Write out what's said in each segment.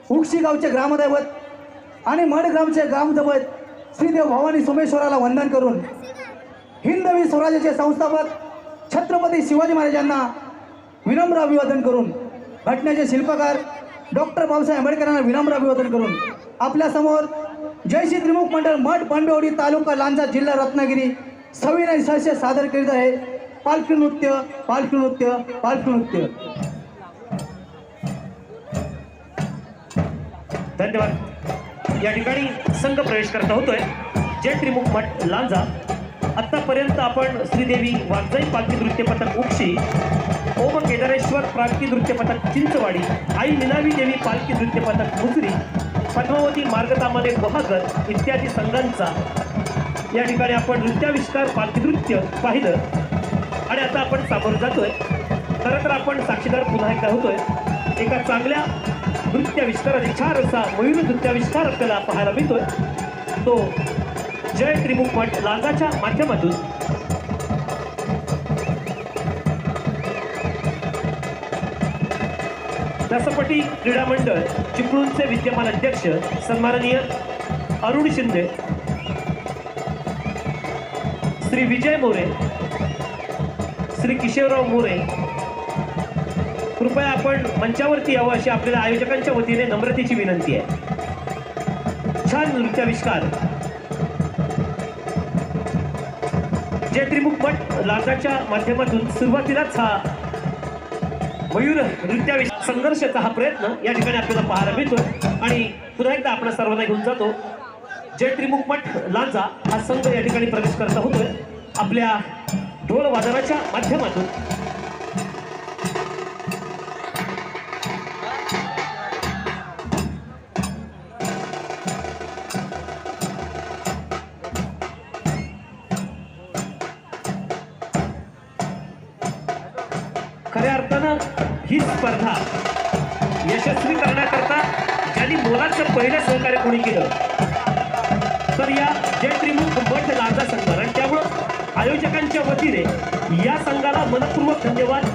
उक्षी गावचे ग्रामदैवत आणि मड ग्रामचे ग्रामदैवत श्रीदेव भवानी सोमेश्वराला वंदन करून हिंदवी स्वराज्याचे संस्थापक छत्रपती शिवाजी महाराजांना विनम्र अभिवादन करून घटनेचे शिल्पकार डॉक्टर बाबासाहेब आंबेडकरांना विनम्र अभिवादन करून आपल्या समोर जयश्री त्रिमुख मंडळ मठ पांडवडी तालुका लांजा जिल्हा रत्नागिरी सविनय सहर्ष सादर करीत आहे पालखी नृत्य पालखी नृत्य पालखी नृत्य। धन्यवाद। या ठिकाणी संघ प्रवेश करता होतोय जय त्रिमुख मठ लांजा। आतापर्यंत आपण श्रीदेवी वागजाई पालखी नृत्य पथक उक्षी, ओम केदारेश्वर पालखी नृत्य पथक चिंचवाडी, आई निनावी देवी पालखी नृत्य पथक मुसरी, पद्मावती मार्गतामध्ये गुहागर इत्यादी संघांचा या ठिकाणी आपण नृत्याविष्कार पालखी नृत्य पाहिलं आणि आता आपण सामोरं जातोय। खरं तर आपण साक्षीदार पुन्हा एकदा होतोय एका चांगल्या नृत्याविष्काराची छान असा मयूर नृत्याविष्कार आपल्याला पाहायला मिळतोय तो जय त्रिमुख मठ लांजाच्या माध्यमातून। दसपटी क्रीडा मंडळ चिपळूणचे विद्यमान अध्यक्ष सन्माननीय अरुण शिंदे, श्री विजय मोरे, श्री किशोरराव मोरे, कृपया आपण मंचावरती यावं अशी आपल्याला आयोजकांच्या वतीने नम्रतेची विनंती आहे। छान नृत्याविष्कार जय त्रिमुख मठ लांजाच्या माध्यमातून सुरुवातीलाच हा मयूर नृत्याविष्कार संघर्षाचा हा प्रयत्न या ठिकाणी आपल्याला पाहायला मिळतोय आणि पुन्हा एकदा आपण सर्वांना घेऊन जातो। जय त्रिमुख मठ लांजा हा संघ या ठिकाणी प्रवेश करता होतोय आपल्या ढोल वादनाच्या माध्यमातून। खऱ्या अर्थानं ही स्पर्धा यशस्वी करण्याकरता ज्यांनी मोलाचं पहिलं सहकार्य कोणी केलं तर या जय त्रिमुख मठ लांजा संघाला, आणि त्यामुळं आयोजकांच्या वतीने या संघाला मनपूर्वक धन्यवाद।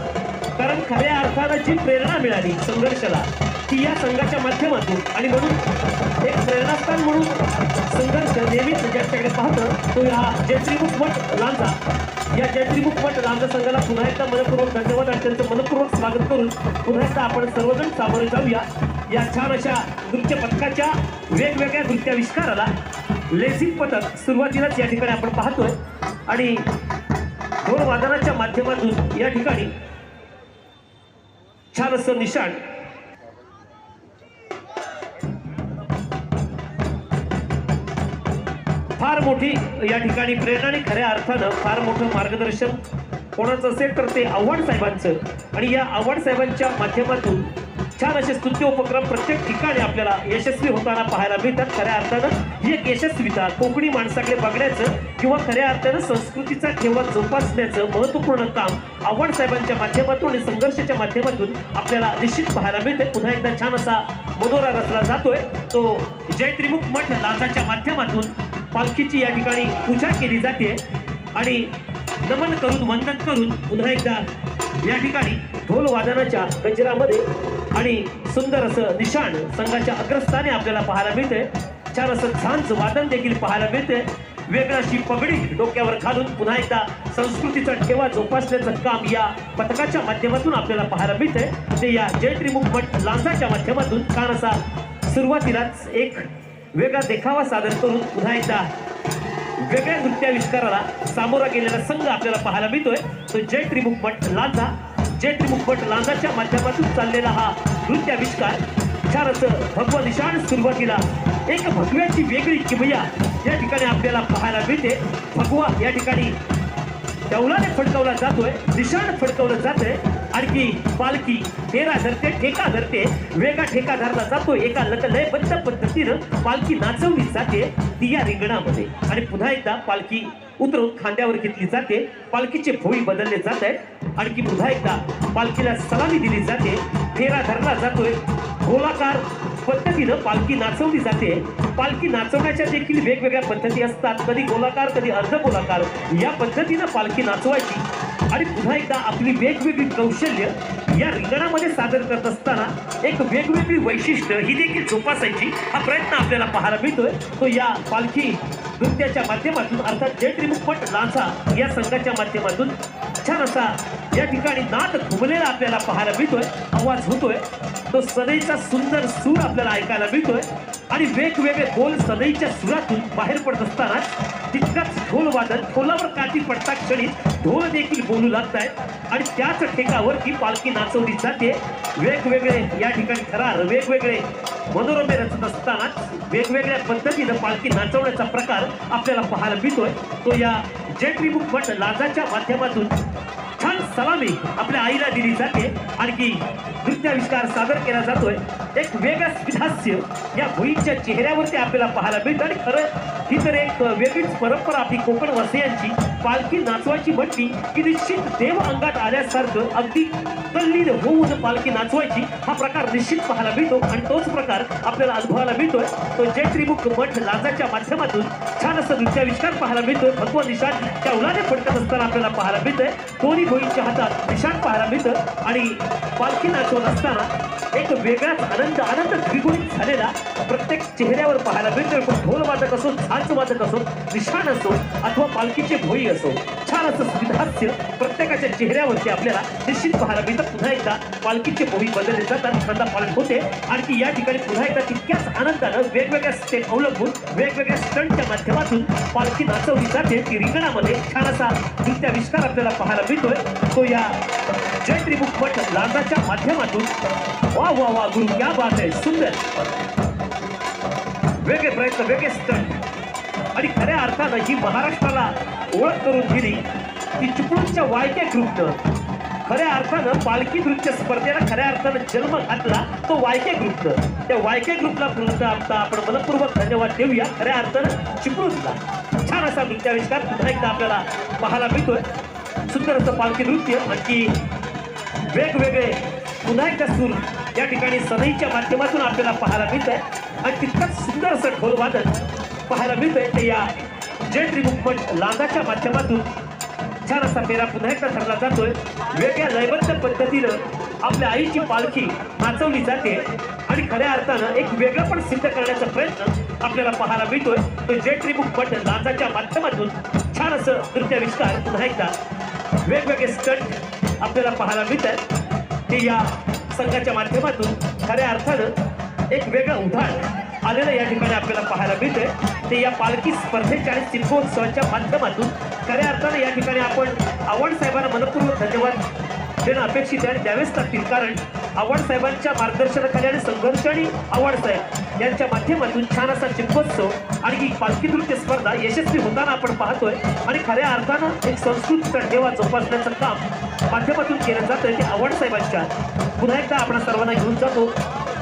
कारण खऱ्या अर्थानं जी प्रेरणा मिळाली संघर्षाला ती या संघाच्या माध्यमातून, आणि म्हणून एक प्रेरणास्थान म्हणून संघर्ष नेहमीच ज्याच्याकडे पाहतं तो हा जय त्रिमुख मठ लांजा। या जय त्रिमुख मठ लांजा संघाला पुन्हा एकदा मनपूर्वक धन्यवाद आणि त्यांचं मनपूर्वक स्वागत करून पुन्हा एकदा आपण सर्वजण सामोरे जाऊया या छान अशा नृत्य पथकाच्या वेगवेगळ्या नृत्याविष्काराला। लेझिम पथक सुरुवातीलाच या ठिकाणी आपण पाहतोय आणि ढोल वादनाच्या माध्यमातून या ठिकाणी छान असं निशाण फार मोठी या ठिकाणी प्रेरणा आणि खऱ्या अर्थानं फार मोठं मार्गदर्शन कोणाचं असेल तर ते आव्हाड साहेबांचं, आणि या आव्हाड साहेबांच्या माध्यमातून छान असे स्तुत्य उपक्रम प्रत्येक ठिकाणी आपल्याला यशस्वी होताना पाहायला मिळतात। खऱ्या अर्थानं ही एक यशस्वीता कोकणी माणसाकडे बघण्याचं किंवा खऱ्या अर्थानं संस्कृतीचा ठेवा जोपासण्याचं महत्त्वपूर्ण काम आव्हाड साहेबांच्या माध्यमातून आणि संघर्षाच्या माध्यमातून आपल्याला निश्चित पाहायला मिळते। पुन्हा एकदा छान असा मनोरा रचला जातोय तो जय त्रिमुख मठ लांजाच्या माध्यमातून। पालखीची या ठिकाणी पूजा केली जाते आणि नमन करून वंदन करून पुन्हा एकदा या ठिकाणी ढोल वादनाच्या गजरामध्ये आणि सुंदर असं निशाण संघाच्या अग्रस्थानी आपल्याला पाहायला मिळते। छान असं झांज वादन देखील पाहायला मिळते। वेगळी अशी पगडी डोक्यावर घालून पुन्हा एकदा संस्कृतीचा ठेवा जोपासण्याचं काम या पथकाच्या माध्यमातून आपल्याला पाहायला मिळते। ते या जय त्रिमुख मठ लांजाच्या माध्यमातून छान असा सुरुवातीलाच एक वेगळा देखावा सादर करून पुन्हा एकदा वेगळ्या नृत्याविष्काराला सामोरा गेलेला संघ आपल्याला पाहायला मिळतोय तो जय त्रिमुख मठ लांजा। जय त्रिमुख मठ लांजाच्या माध्यमातून चाललेला हा नृत्याविष्कार छान असं भगवा निशाण सुरुवातीला एक भगव्याची वेगळी किमया या ठिकाणी आपल्याला पाहायला मिळते। भगवा या ठिकाणी डौलाने फडकवला जातोय, निशाण फडकवलं जातंय, आणखी पालखी फेरा धरते, ठेका धरते, वेगळा ठेका धरला जातो। एका लयबद्ध पद्धतीनं पालखी नाचवली जाते ती या रिंगणामध्ये, आणि पुन्हा एकदा पालखी उतरून खांद्यावर घेतली जाते। पालखीचे भोई बदलले जात आहेत, आणखी पुन्हा एकदा पालखीला सलामी दिली जाते, फेरा धरला जातोय, गोलाकार पद्धतीनं पालखी नाचवली जाते. पालखी नाचवण्याच्या देखील वेगवेगळ्या पद्धती असतात. कधी गोलाकार, कधी अर्ध गोलाकार, या पद्धतीनं पालखी नाचवायची. आणि पुन्हा एकदा आपली वेगवेगळी कौशल्य या रिंगणामध्ये सादर करत असताना एक वेगवेगळी वैशिष्ट्य ही देखील जोपासायची हा प्रयत्न आपल्याला पाहायला मिळतोय. तो या पालखी नृत्याच्या माध्यमातून अर्थात जय त्रिमुखपट लांजा या संघाच्या माध्यमातून छान असा या ठिकाणी नाद घुमलेला आपल्याला पाहायला मिळतोय. आवाज होतोय तो सनईचा सुंदर सूर आपल्याला ऐकायला मिळतोय. आणि वेगवेगळे बोल सनईच्या सुरातून बाहेर पडत असताना तितकाच ढोल वादन, ढोलावर काठी पडता क्षणी ढोल देखील बोलू लागत आहेत. आणि त्याच ठेकावर ही पालखी नाचवली जाते. वेगवेगळे या ठिकाणी थरार, वेगवेगळे मनोरमे रचत असताना वेगवेगळ्या पद्धतीनं पालखी नाचवण्याचा प्रकार आपल्याला पाहायला मिळतोय. तो या जय त्रिमुखपट लांजाच्या माध्यमातून छान सलामी आपल्या आईला दिली जाते. आणखी नृत्याविष्कार सादर केला जातोय. एक वेगळंच विधास्य या भुईंच्या चेहऱ्यावरती आपल्याला पाहायला मिळतं. आणि खरं ही तर एक वेगळीच परंपरा आपली कोकणवासियांची. पालखी नाचवायची म्हटली की निश्चित देव अंगात आल्यासारखं अगदी तल्लीन होऊन पालखी नाचवायची हा प्रकार निश्चित पाहायला मिळतो. आणि तोच प्रकार आपल्याला अनुभवायला मिळतोय. तो जय त्रिमुख मठ लांजाच्या माध्यमातून छान असं नृत्याविष्कार पाहायला मिळतोय. भगवा निशाण त्या उलाने फडकत असताना आपल्याला पाहायला मिळतंय. दोन्ही भुईंच्या हातात निशाण पाहायला मिळतं. आणि पालखी नाचवत असताना एक वेगळाच आनंद द्विगुणित झालेला प्रत्येक चेहऱ्यावर पाहायला मिळतोय. पण ढोल वादक असो, झांज वादक असो, निशाण असो अथवा पालखीचे भोई असो, छान असं विधास्य प्रत्येकाच्या चेहऱ्यावरती आपल्याला निश्चित पाहायला मिळतं. पुन्हा एकदा पालखीचे भोई बदलले जातात, श्रद्धा पालन होते. आणखी या ठिकाणी पुन्हा एकदा तितक्याच आनंदानं वेगवेगळ्या स्टेप अवलंबून वेगवेगळ्या स्टंटच्या माध्यमातून पालखी नाचवली जाते. ती रिंगणामध्ये छान असा नृत्याविष्कार आपल्याला पाहायला मिळतोय. तो या जय त्रिमुखपट लांजाच्या माध्यमातून वा वा वा गुरु क्या बात आहे. सुंदर वेगळे प्रयत्न, वेगळे स्टंट. आणि खऱ्या अर्थानं ही महाराष्ट्राला ओळख करून दिली ती चिपळूणच्या वायके ग्रुपनं. खऱ्या अर्थानं पालखी नृत्य स्पर्धेला खऱ्या अर्थानं जन्म घातला तो वायके ग्रुपनं. त्या वायके ग्रुपला पुन्हा आता आपण मनपूर्वक धन्यवाद देऊया. खऱ्या अर्थानं चिपळूणला छान असा नृत्याविष्कार पुन्हा एकदा आपल्याला पाहायला मिळतोय. सुंदर असं पालखी नृत्य. आणखी वेगवेगळे पुन्हा एकदा सूर या ठिकाणी सनईच्या माध्यमातून आपल्याला पाहायला मिळत आहे. आणि तितकंच सुंदर असं ढोल वादन पाहायला मिळतंय. ते या जय त्रिमुखपट लांजाच्या माध्यमातून छान असा पेरा पुन्हा एकदा ठरला जातोय. वेगळ्या लयबद्ध पद्धतीनं आपल्या आईची पालखी नाचवली जाते. आणि खऱ्या अर्थानं एक वेगळं पण सिद्ध करण्याचा प्रयत्न आपल्याला पाहायला मिळतोय. तो जय त्रिमुखपट लांजाच्या माध्यमातून छान असं नृत्याविष्कार पुन्हा एकदा वेगवेगळे स्टंट आपल्याला पाहायला मिळत आहेत. ते या संघाच्या माध्यमातून खऱ्या अर्थानं एक वेगळं उदाहरण आलेलं या ठिकाणी आपल्याला पाहायला मिळतंय. ते या पालखी स्पर्धेच्या आणि शिल्पोत्सवाच्या माध्यमातून खऱ्या अर्थानं या ठिकाणी आपण आव्हाड साहेबांना मनपूर्वक धन्यवाद देणं अपेक्षित आहे. द्यावेच लागतील. कारण आव्हाड साहेबांच्या मार्गदर्शनाखाली आणि संघर्ष आणि आव्हाड साहेब यांच्या माध्यमातून छान असा शिल्पोत्सव आणि ही पालखी नृत्य स्पर्धा यशस्वी होताना आपण पाहतोय. आणि खऱ्या अर्थानं एक संस्कृत ठेवा जोपासण्याचं काम माध्यमातून केलं जातं. ते आव्हाड साहेबांच्या पुन्हा एकदा आपण सर्वांना घेऊन जातो.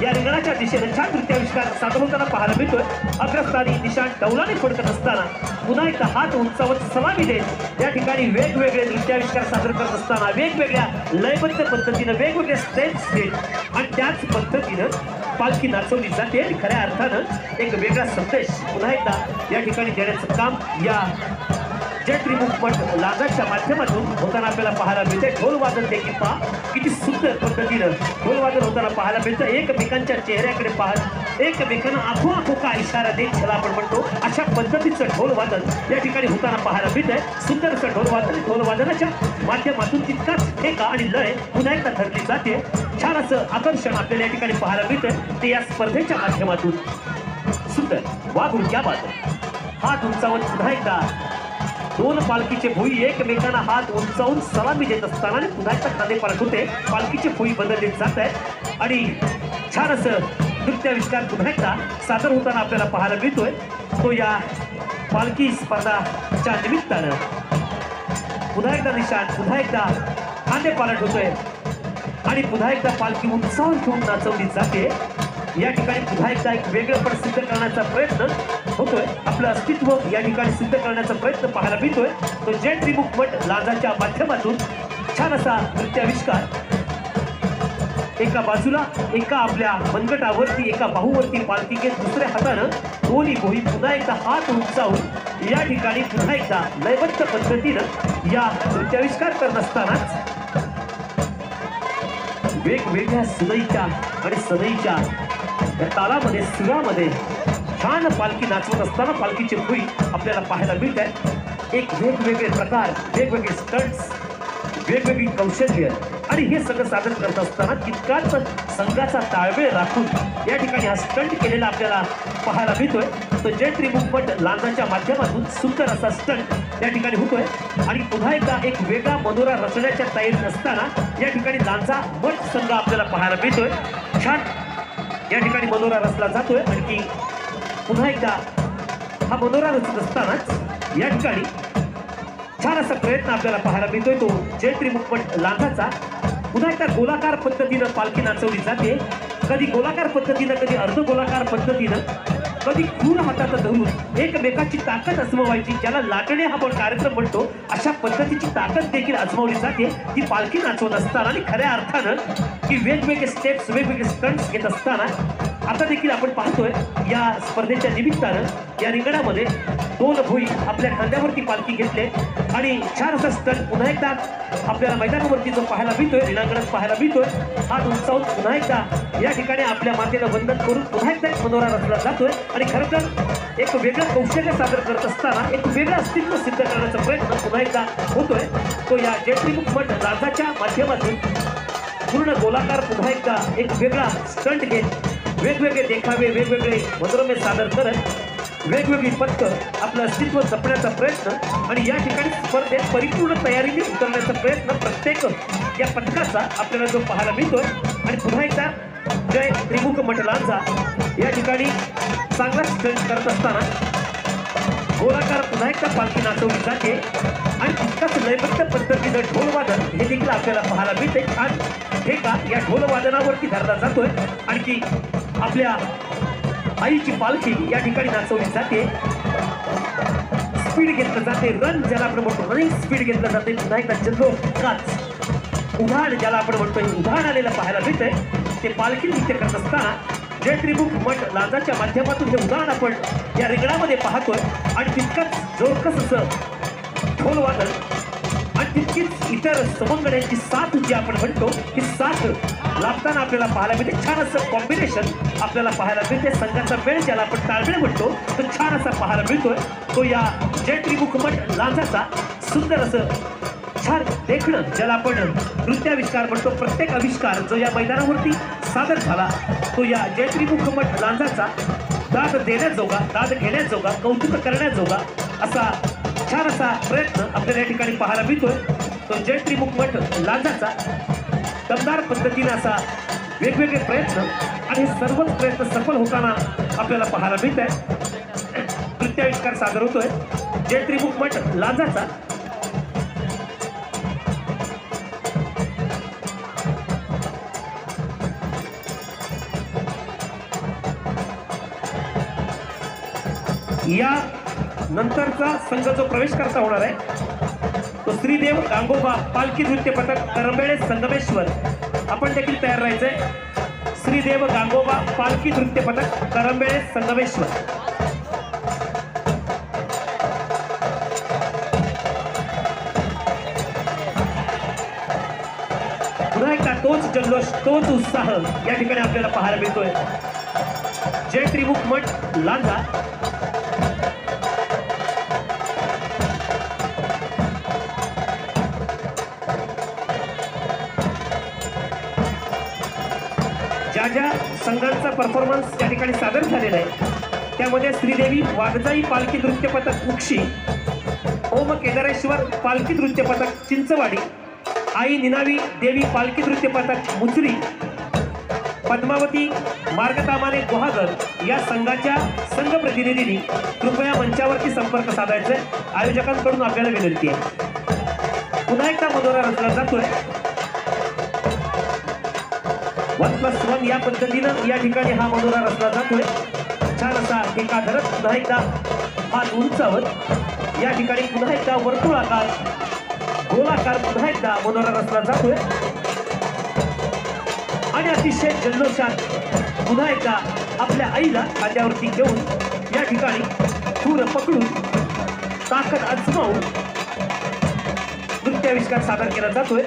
या रिंगणाच्या दिशेने छान नृत्याविष्कार सादर होताना पाहायला मिळतोय. अग्रस्थानी निशाण डौलाने फडकत असताना पुन्हा एकदा हात उंचावत सलामी देत या ठिकाणी वेगवेगळे नृत्याविष्कार सादर करत असताना वेगवेगळ्या लयबद्ध पद्धतीनं वेगवेगळ्या स्टेप्स देत आणि त्याच पद्धतीनं पालखी नाचवली जाते. आणि खऱ्या अर्थानं एक वेगळा संदेश पुन्हा एकदा या ठिकाणी देण्याचं काम या जय त्रिमुखपट लांजाच्या माध्यमातून होताना आपल्याला पाहायला मिळते. ढोलवादन देखील पहा किती सुंदर पद्धतीनं ढोलवादन होताना पाहायला मिळतं. एकमेकांच्या चेहऱ्याकडे पाहत एकमेकांना आखो का इशारा देत ज्याला आपण म्हणतो अशा पद्धतीचं ढोलवादन या ठिकाणी होताना पाहायला मिळतंय. सुंदर असं ढोलवादनाच्या माध्यमातून तितकाच ठेका आणि लय पुन्हा एकदा धरली जाते. छान असं आकर्षण आपल्याला या ठिकाणी पाहायला मिळतं. ते या स्पर्धेच्या माध्यमातून सुंदर वागून क्या बात. हात उंचावत पुन्हा एकदा दोन पालखीचे भुई एकमेकांना हात उंचावून सलामी देत असताना आणि पुन्हा एकदा खांदे पालट होते. पालखीचे भुई बदलले जात आहेत आणि छान असं नृत्याविष्कार पुन्हा एकदा सादर होताना आपल्याला पाहायला मिळतोय. तो या पालखी स्पर्धाच्या निमित्तानं पुन्हा एकदा निशाण पुन्हा एकदा खांदे पालट होतोय आणि पुन्हा एकदा पालखी उंचावून घेऊन नाचवली जाते. या ठिकाणी पुन्हा एकदा एक वेगळं पण सिद्ध करण्याचा प्रयत्न होतोय. आपलं अस्तित्व या ठिकाणी सिद्ध करण्याचा प्रयत्न पाहायला मिळतोय. तो जय त्रिमुखपट लांजाच्या माध्यमातून छान असा नृत्याविष्कार एका बाजूला एका आपल्या मनगटावरती एका बाहूवरती पालखी घेत दुसऱ्या हातानं दोन्ही भोई पुन्हा एकदा हात उंचावून या ठिकाणी पुन्हा एकदा लयबद्ध पद्धतीनं या नृत्याविष्कार करत असतानाच वेगवेगळ्या सुनईच्या आणि सनईच्या या तालामध्ये सुरामध्ये छान पालखी नाचवत असताना पालखीचे भुई आपल्याला पाहायला मिळत आहे। एक वेगवेगळे प्रकार, वेगवेगळे स्टंट्स, वेगवेगळी कौशल्य आणि हे सगळं सादर करत असताना तितकाच संघाचा ताळमेळ राखून या ठिकाणी हा स्टंट केलेला आपल्याला पाहायला मिळतोय। तो जयश्री मुखपट लांजाच्या माध्यमातून सुंदर असा स्टंट या ठिकाणी होतोय आणि पुन्हा एकदा एक वेगळा मनोरा रचण्याच्या तयारीत असताना या ठिकाणी लांजा मठ संघ आपल्याला पाहायला मिळतोय। छान या ठिकाणी मनोरा रचला जातोय आणि पुन्हा एकदा हा मनोरा रचत असतानाच या ठिकाणी छान असा प्रयत्न आपल्याला पाहायला मिळतोय तो जयश्री मुखपट लांजाचा। पुन्हा एकदा गोलाकार पद्धतीनं पालखी नाचवली जाते, कधी गोलाकार पद्धतीनं, कधी अर्धगोलाकार पद्धतीनं, कधी खून हातात धरून एकमेकाची ताकद अजमावायची, ज्याला लाटणे हा आपण कार्यक्रम म्हणतो, अशा पद्धतीची ताकद देखील अजमावली जाते ती पालखी नाचवत असताना। आणि खऱ्या अर्थानं की वेगवेगळे स्टेप्स, वेगवेगळे स्टंट्स घेत असताना आता देखील आपण पाहतोय या स्पर्धेच्या निमित्तानं या रिंगणामध्ये दोन भोई आपल्या खांद्यावरती पालखी घेतले आणि छान असा स्टंट पुन्हा एकदा आपल्याला मैदानावरती जो पाहायला मिळतोय, रिंगणात पाहायला मिळतोय। हात उंचावून पुन्हा एकदा या ठिकाणी आपल्या मातेला वंदन करून पुन्हा एकदा एक मनोरा रचला जातोय आणि खरं तर एक वेगळं कौशल्य सादर करत असताना एक वेगळं अस्तित्व सिद्ध करण्याचा प्रयत्न पुन्हा एकदा होतोय तो या जयश्री मुखपट लांजाच्या माध्यमातून पूर्ण गोलाकार पुन्हा एकदा एक वेगळा स्टंट घेत वेगवेगळे देखावे, वेगवेगळे मनोरमे सादर करत वेगवेगळी पथकं आपलं अस्तित्व जपण्याचा प्रयत्न आणि या ठिकाणी स्पर्धेत परिपूर्ण तयारीने उतरण्याचा प्रयत्न प्रत्येक या पथकाचा आपल्याला जो पाहायला मिळतोय। आणि पुन्हा एकदा जय त्रिमुख मठ लांजा या ठिकाणी चांगला स्टंट करत असताना गोलाकार पुन्हा एकदा पालखी नाचवली जाते आणि तितकाच लयबद्ध पद्धतीनं ढोलवादन हे देखील आपल्याला पाहायला मिळते। छान ठेका या ढोलवादनावरती धरला जातोय आणखी आपल्या आईची पालखी या ठिकाणी नाचवली जाते, स्पीड घेतलं जाते, रन ज्याला आपण म्हणतो रनिंग स्पीड घेतलं जाते। पुन्हा एकदा जल्लोषात उधाण ज्याला आपण म्हणतोय उधाण आलेलं पाहायला मिळतंय ते पालखी नृत्य करत असताना जयश्री मुखपट लांजाच्या माध्यमातून हे उदाहरण आपण या रिंगणामध्ये पाहतोय आणि तितकंच जोरकस असं ढोलवादन आणि तितकीच इतर समंगड्यांची साथ जी आपण म्हणतो ही साथ लाभताना आपल्याला पाहायला मिळते। छान असं कॉम्बिनेशन आपल्याला पाहायला मिळते, संघाचा वेळ ज्याला आपण ताळमेळ म्हणतो तो छान असा पाहायला मिळतोय तो या जयश्री मुखपट लांजाचा सुंदर असं छान देखणं ज्याला आपण नृत्याविष्कार म्हणतो। प्रत्येक आविष्कार जो या मैदानावरती सादर झाला तो या जयश्री मुखपट लांजाचा दाद देण्याजोगा, दाद घेण्याजोगा, कौतुक करण्याजोगा असा छान असा प्रयत्न आपल्याला या ठिकाणी पाहायला मिळतोय तो जयश्री मुखपट लांजाचा दमदार पद्धतीने असा वेगवेगळे प्रयत्न आणि सर्वच प्रयत्न सफल होताना आपल्याला पाहायला मिळत आहे। नृत्याविष्कार सादर होतोय जयश्री मुखपट लांजाचा। या नंतरचा संघ जो प्रवेश करता होणार आहे तो श्रीदेव गांगोबा पालखी नृत्य पथक करंबेळे संगमेश्वर। आपण देखील तयार राहायचंय। श्रीदेव गांगोबा पालखी नृत्य पथक करंबेळे संगमेश्वर। पुन्हा एकदा तोच जल्लोष, तोच उत्साह या ठिकाणी आपल्याला पाहायला मिळतोय। जयश्री मुखपट लांजा ज्या ज्या संघांचा परफॉर्मन्स या ठिकाणी सादर झालेला आहे त्यामध्ये श्रीदेवी वाघजाई पालखी नृत्य पथक उक्षी, ओम केदारेश्वर पालखी नृत्य पथक चिंचवाडी, आई निनावी देवी पालखी नृत्य पथक मुचरी, पद्मावती मार्गतामाने गुहागर या संघाच्या संघ प्रतिनिधींनी कृपया मंचावरती संपर्क साधायचा आहे। आयोजकांकडून आपल्याला विनंती आहे। पुन्हा एकदा मनोरा रचला जातोय 1+1 या पद्धतीनं या ठिकाणी हा मनोरा रचला जातोय। छान असा एका धरत पुन्हा एकदा हात उंचावत या ठिकाणी पुन्हा एकदा वर्तुळाकार गोलाकार पुन्हा एकदा मनोरा रचला जातोय आणि अतिशय जल्लोषात पुन्हा एकदा आपल्या आईला खांद्यावरती घेऊन या ठिकाणी सूर पकडून ताकद आजमावून नृत्याविष्कार सादर केला जातोय.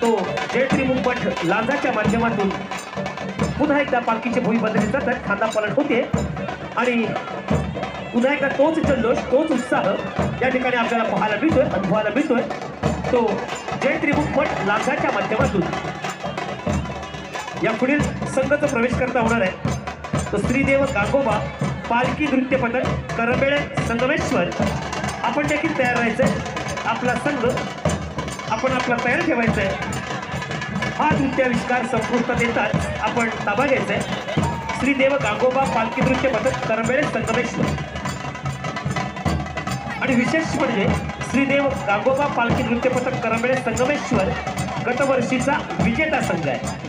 तो जयश्री मुंबट लांजाच्या माध्यमातून पुन्हा एकदा पालखीचे भुई बदलले जातात, खांदा पलट होते आणि पुन्हा एकदा तोच जल्लोष तोच उत्साह या ठिकाणी आपल्याला पाहायला मिळतोय, अनुभवायला मिळतोय. तो जयश्री मुंबट लांजाच्या माध्यमातून या पुढील संघाचा प्रवेश करता होणार आहे. तो श्रीदेव गांगोबा पालखी नृत्य पथक करंबेळे संगमेश्वर. आपण देखील तयार राहायचंय, आपला संघ आपण आपला तयार ठेवायचा आहे. हा नृत्याविष्कार संपुष्टात येताच आपण ताबा घ्यायचा आहे. श्रीदेव गांगोबा पालखी नृत्य पथक करंबेळे संगमेश्वर. आणि विशेष म्हणजे श्रीदेव गांगोबा पालखी नृत्य पथक करंबेळे संगमेश्वर गतवर्षीचा विजेता संघ आहे.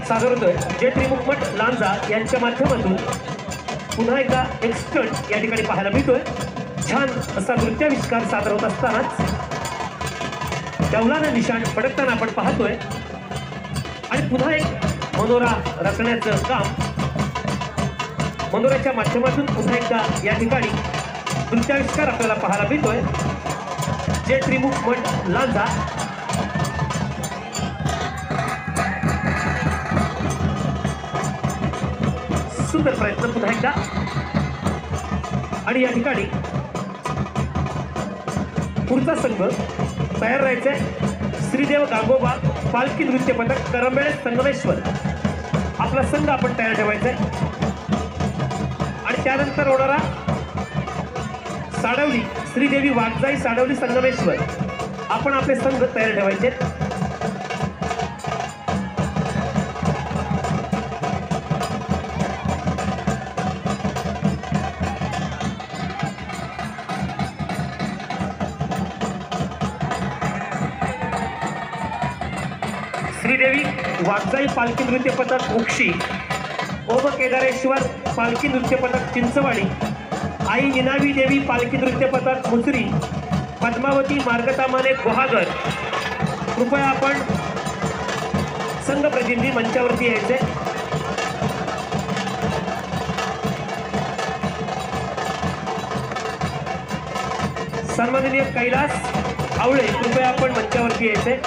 सादर होतोय जयश्री मुंबट लांजा यांच्या माध्यमातून. पुन्हा एकदा एक स्टंट या ठिकाणी पाहायला मिळतोय. छान असा नृत्याविष्कार सादर होत असतानाच डौलानं निशाण फडकताना आपण पाहतोय आणि पुन्हा एक मनोरा रचण्याचं काम मनोऱ्याच्या माध्यमातून पुन्हा एकदा या ठिकाणी नृत्याविष्कार आपल्याला पाहायला मिळतोय. जयश्री मुंबट लांजा सुंदर प्रयत्न पुन्हा एकदा. आणि या ठिकाणी पुढचा संघ तयार राहायचाय. श्रीदेव गांगोबा पालखी नृत्य पथक करंबेळे संगमेश्वर. आपला संघ आपण तयार ठेवायचा आहे. आणि त्यानंतर होणारा साडवली श्रीदेवी वाघजाई साडवली संगमेश्वर. आपण आपले संघ तयार ठेवायचे. श्रीदेवी वाघजाई पालखी नृत्य पथक उक्षी, ओम केदारेश्वर पालखी नृत्य पथक चिंचवाडी, आई निनावी देवी पालखी नृत्य पथक मुसरी, पद्मावती मार्गतामाने गुहागर. कृपया आपण संघ प्रतिनिधी मंचावरती यायचे. सन्माननीय कैलास आवळे कृपया आपण मंचावरती यायचे.